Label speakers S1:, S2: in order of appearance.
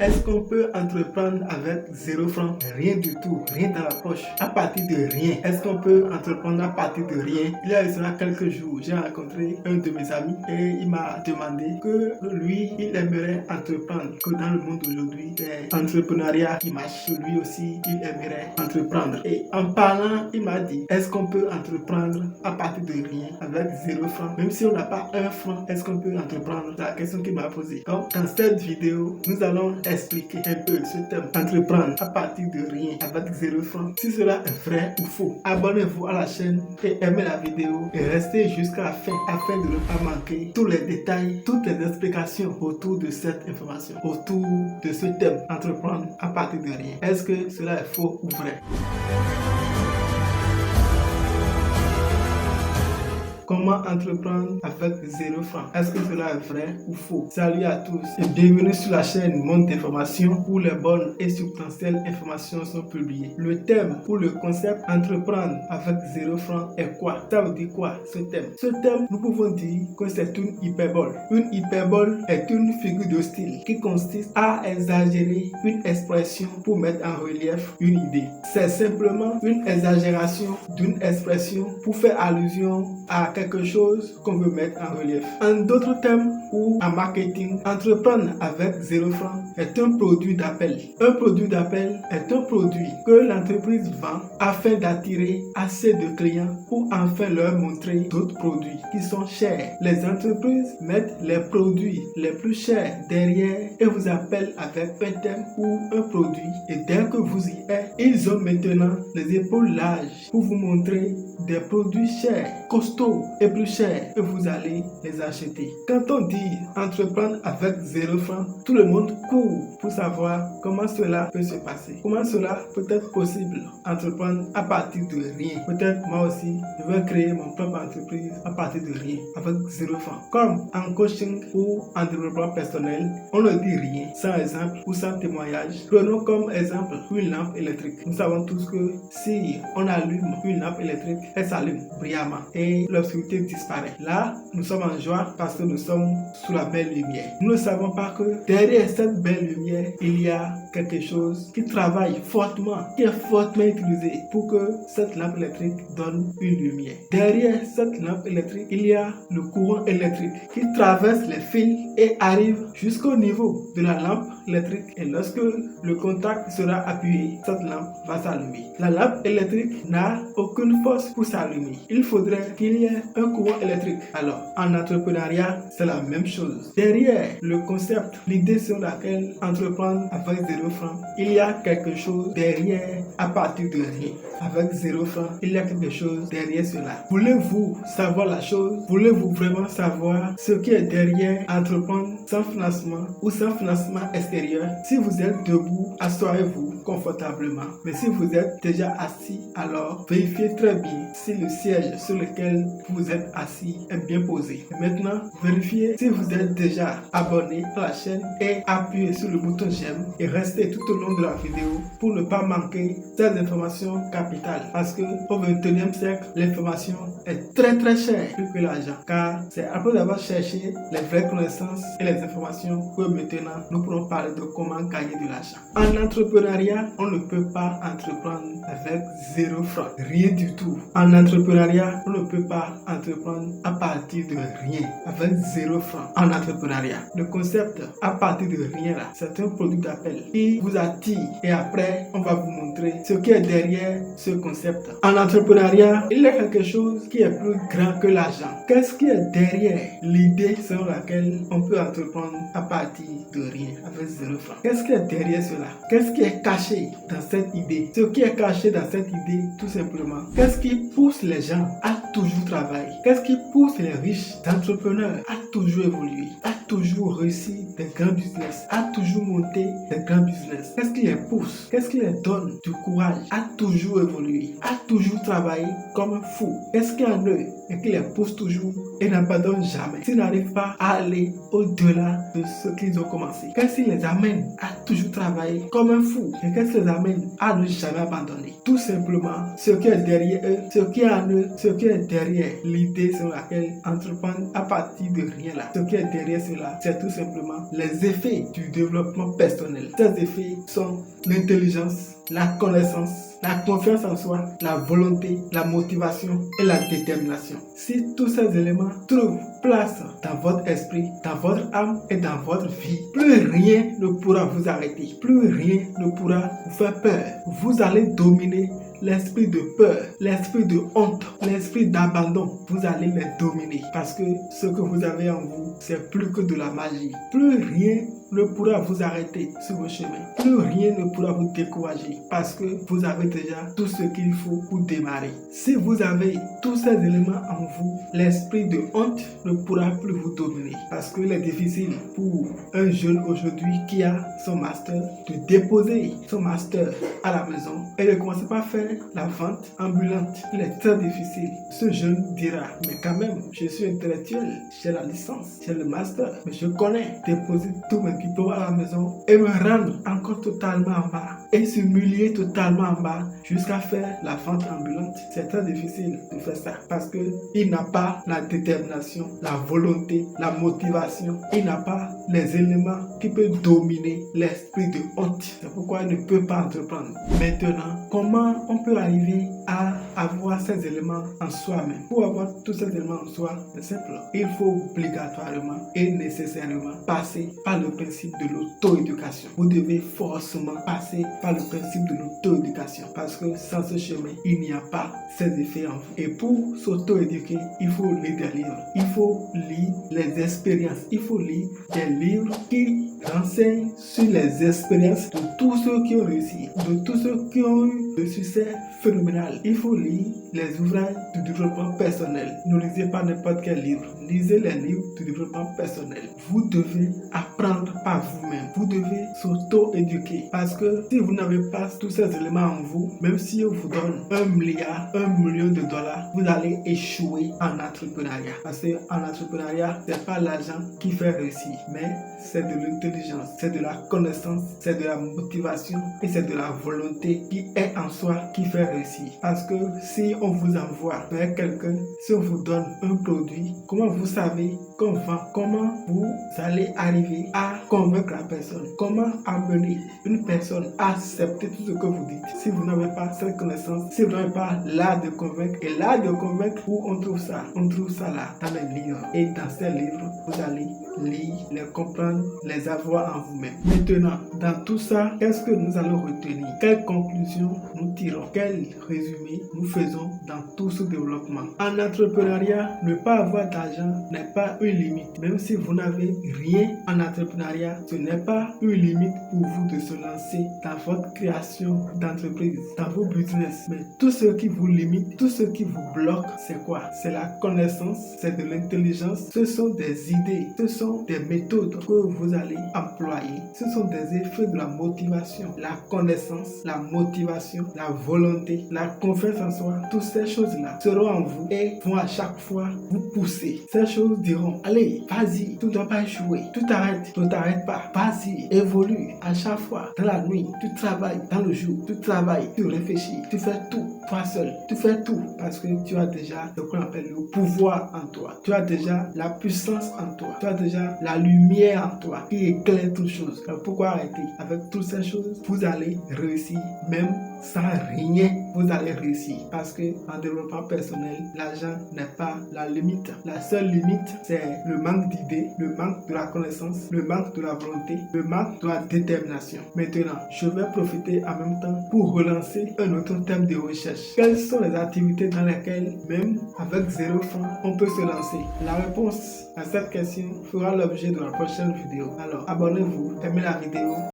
S1: Est-ce qu'on peut entreprendre avec 0 francs? Rien du tout, rien dans la poche, à partir de rien. Est-ce qu'on peut entreprendre à partir de rien? Il y a cela quelques jours, j'ai rencontré un de mes amis et il m'a demandé que lui, il aimerait entreprendre, que dans le monde d'aujourd'hui, c'est l'entrepreneuriat qui marche. Que lui aussi, il aimerait entreprendre. Et en parlant, il m'a dit, est-ce qu'on peut entreprendre à partir de rien, avec 0 francs? Même si on n'a pas 1 franc, est-ce qu'on peut entreprendre? C'est la question qu'il m'a posée. Donc, dans cette vidéo, nous allons expliquer un peu ce thème, entreprendre à partir de rien, avec 0 francs. Si cela est vrai ou faux, abonnez-vous à la chaîne et aimez la vidéo et restez jusqu'à la fin afin de ne pas manquer tous les détails, toutes les explications autour de cette information, autour de ce thème, entreprendre à partir de rien. Est-ce que cela est faux ou vrai? Comment entreprendre avec 0 francs? Est-ce que cela est vrai ou faux? Salut à tous et bienvenue sur la chaîne Monde d'information où les bonnes et substantielles informations sont publiées. Le thème ou le concept entreprendre avec 0 francs est quoi? Ça veut dire quoi ce thème? Ce thème, nous pouvons dire que c'est une hyperbole. Une hyperbole est une figure de style qui consiste à exagérer une expression pour mettre en relief une idée. C'est simplement une exagération d'une expression pour faire allusion à quelque chose qu'on veut mettre en relief. En d'autres termes ou en marketing, entreprendre avec 0 francs est un produit d'appel. Un produit d'appel est un produit que l'entreprise vend afin d'attirer assez de clients pour enfin leur montrer d'autres produits qui sont chers. Les entreprises mettent les produits les plus chers derrière et vous appellent avec un thème ou un produit et dès que vous y êtes, ils ont maintenant les épaules larges pour vous montrer des produits chers, costauds et plus chers et vous allez les acheter. Quand on dit entreprendre avec 0 francs, tout le monde court pour savoir comment cela peut se passer. Comment cela peut être possible, entreprendre à partir de rien. Peut-être moi aussi, je vais créer mon propre entreprise à partir de rien, avec 0 francs. Comme en coaching ou en développement personnel, on ne dit rien sans exemple ou sans témoignage. Prenons comme exemple une lampe électrique. Nous savons tous que si on allume une lampe électrique, elle s'allume brillamment et l'obscurité disparaît. Là, nous sommes en joie parce que nous sommes sous la belle lumière. Nous ne savons pas que derrière cette belle lumière, il y a quelque chose qui travaille fortement, qui est fortement utilisé pour que cette lampe électrique donne une lumière. Derrière cette lampe électrique, il y a le courant électrique qui traverse les fils et arrive jusqu'au niveau de la lampe électrique. Et lorsque le contact sera appuyé, cette lampe va s'allumer. La lampe électrique n'a aucune force pour s'allumer. Il faudrait qu'il y ait un courant électrique. Alors, en entrepreneuriat, c'est la même chose. Derrière le concept, l'idée sur laquelle entreprendre avec 0 francs, il y a quelque chose derrière à partir de rien. Avec 0 francs, il y a quelque chose derrière cela. Voulez-vous savoir la chose? Voulez-vous vraiment savoir ce qui est derrière entreprendre sans financement ou sans financement extérieur? Si vous êtes debout, assoyez-vous confortablement. Mais si vous êtes déjà assis, alors vérifiez très bien si le siège sur lequel vous êtes assis est bien posé. Et maintenant, vérifiez si vous êtes déjà abonné à la chaîne et appuyez sur le bouton j'aime et restez tout au long de la vidéo pour ne pas manquer ces informations capitales. Parce que au XXIe siècle, l'information est très chère plus que l'argent. Car c'est après avoir cherché les vraies connaissances et les informations que maintenant nous pourrons parler de comment gagner de l'argent. En entrepreneuriat, on ne peut pas entreprendre avec 0 francs. Rien du tout. En entrepreneuriat, on ne peut pas entreprendre à partir de rien. Avec 0 francs. En entrepreneuriat, le concept à partir de rien là, c'est un produit d'appel qui vous attire et après, on va vous montrer ce qui est derrière ce concept. En entrepreneuriat, il y a quelque chose qui est plus grand que l'argent. Qu'est-ce qui est derrière l'idée selon laquelle on peut entreprendre à partir de rien avec 0 francs? Qu'est-ce qui est derrière cela? Qu'est-ce qui est caché dans cette idée? Ce qui est caché dans cette idée, tout simplement. Qu'est-ce qui pousse les gens à toujours travailler? Qu'est-ce qui pousse les riches entrepreneurs à toujours évoluer, à toujours réussir des grands business, à toujours monter des grands business? Qu'est-ce qui les pousse, qu'est-ce qui les donne du courage à toujours évoluer, à toujours travailler comme un fou? Qu'est-ce qu'il y a en eux et qui les pousse toujours et n'abandonnent jamais, s'ils n'arrivent pas à aller au-delà de ce qu'ils ont commencé? Qu'est-ce qui les amène à toujours travailler comme un fou et qu'est-ce qui les amène à ne jamais abandonner? Tout simplement, ce qui est derrière eux, ce qui est en eux, ce qui est derrière l'idée sur laquelle entreprendre à partir de rien là. Ce qui est derrière cela, c'est tout simplement les effets du développement personnel. Ces effets sont l'intelligence, la connaissance, la confiance en soi, la volonté, la motivation et la détermination. Si tous ces éléments trouvent place dans votre esprit, dans votre âme et dans votre vie, plus rien ne pourra vous arrêter, plus rien ne pourra vous faire peur. Vous allez dominer l'esprit de peur, l'esprit de honte, l'esprit d'abandon. Vous allez les dominer parce que ce que vous avez en vous, c'est plus que de la magie. Plus rien ne pourra vous arrêter sur vos chemins. Plus rien ne pourra vous décourager parce que vous avez déjà tout ce qu'il faut pour démarrer. Si vous avez tous ces éléments en vous, l'esprit de honte ne pourra plus vous dominer parce qu'il est difficile pour un jeune aujourd'hui qui a son master de déposer son master à la maison et de commencer par faire la vente ambulante. Il est très difficile. Ce jeune dira, mais quand même, je suis intellectuel, j'ai la licence, j'ai le master, mais je connais déposer tout mes diplômes à la maison et me rendre encore totalement en bas et s'humilier totalement en bas jusqu'à faire la vente ambulante. C'est très difficile de faire ça parce que il n'a pas la détermination, la volonté, la motivation. Il n'a pas les éléments qui peuvent dominer l'esprit de honte. C'est pourquoi il ne peut pas entreprendre. Maintenant, comment on peut arriver à avoir ces éléments en soi-même? Pour avoir tous ces éléments en soi, c'est simple. Il faut obligatoirement et nécessairement passer par le principe de l'auto-éducation. Vous devez forcément passer par le principe de l'auto-éducation parce que sans ce chemin, il n'y a pas ces effets en vous. Et pour s'auto-éduquer, il faut lire des livres. Il faut lire les expériences. Il faut lire des livres qui renseignent sur les expériences de tous ceux qui ont réussi, de tous ceux qui ont eu le succès phénoménal. Il faut lire les ouvrages de développement personnel. Ne lisez pas n'importe quel livre. Lisez les livres de développement personnel. Vous devez apprendre par vous-même. Vous devez s'auto-éduquer. Parce que si vous n'avez pas tous ces éléments en vous, même si on vous donne 1 milliard, 1 million de dollars, vous allez échouer en entrepreneuriat. Parce qu'en entrepreneuriat, ce n'est pas l'argent qui fait réussir, mais c'est de l'intelligence, c'est de la connaissance, c'est de la motivation et c'est de la volonté qui est en soi qui fait réussir. Parce que si on vous envoie vers quelqu'un, si on vous donne un produit, comment vous savez qu'on vend? Comment vous allez arriver à convaincre la personne? Comment amener une personne à accepter tout ce que vous dites si vous n'avez pas cette connaissance, si vous n'avez pas l'art de convaincre? Et l'art de convaincre, où on trouve ça? On trouve ça là, dans les livres. Et dans ces livres, vous allez lire, les comprendre, les avoir en vous-même. Maintenant, dans tout ça, qu'est-ce que nous allons retenir? Quelle conclusion nous tirons? Quel résumé nous faisons dans tout ce développement? En entrepreneuriat, ne pas avoir d'argent n'est pas une limite. Même si vous n'avez rien en entrepreneuriat, ce n'est pas une limite pour vous de se lancer dans votre création d'entreprise, dans vos business. Mais tout ce qui vous limite, tout ce qui vous bloque, c'est quoi? C'est la connaissance, c'est de l'intelligence, ce sont des idées, ce sont des méthodes que vous allez employer, ce sont des effets de la motivation, la connaissance, la motivation, la volonté, la confiance en soi. Toutes ces choses-là seront en vous et vont à chaque fois vous pousser. Ces choses diront, allez, vas-y, tu ne dois pas échouer, tu t'arrêtes, ne t'arrête pas, vas-y, évolue. À chaque fois, dans la nuit, tu travailles, dans le jour, tu travailles, tu réfléchis, tu fais tout, toi seul, tu fais tout parce que tu as déjà ce qu'on appelle le pouvoir en toi. Tu as déjà la puissance en toi. Tu as déjà la lumière en toi qui éclaire toutes choses. Alors pourquoi arrêter? Avec toutes ces choses, vous allez réussir même sans rien. Vous allez réussir parce que en développement personnel, l'argent n'est pas la limite. La seule limite, c'est le manque d'idées, le manque de la connaissance, le manque de la volonté, le manque de la détermination. Maintenant, je vais profiter en même temps pour relancer un autre thème de recherche. Quelles sont les activités dans lesquelles, même avec 0 francs, on peut se lancer? La réponse à cette question fera l'objet de la prochaine vidéo. Alors, abonnez-vous, aimez la vidéo.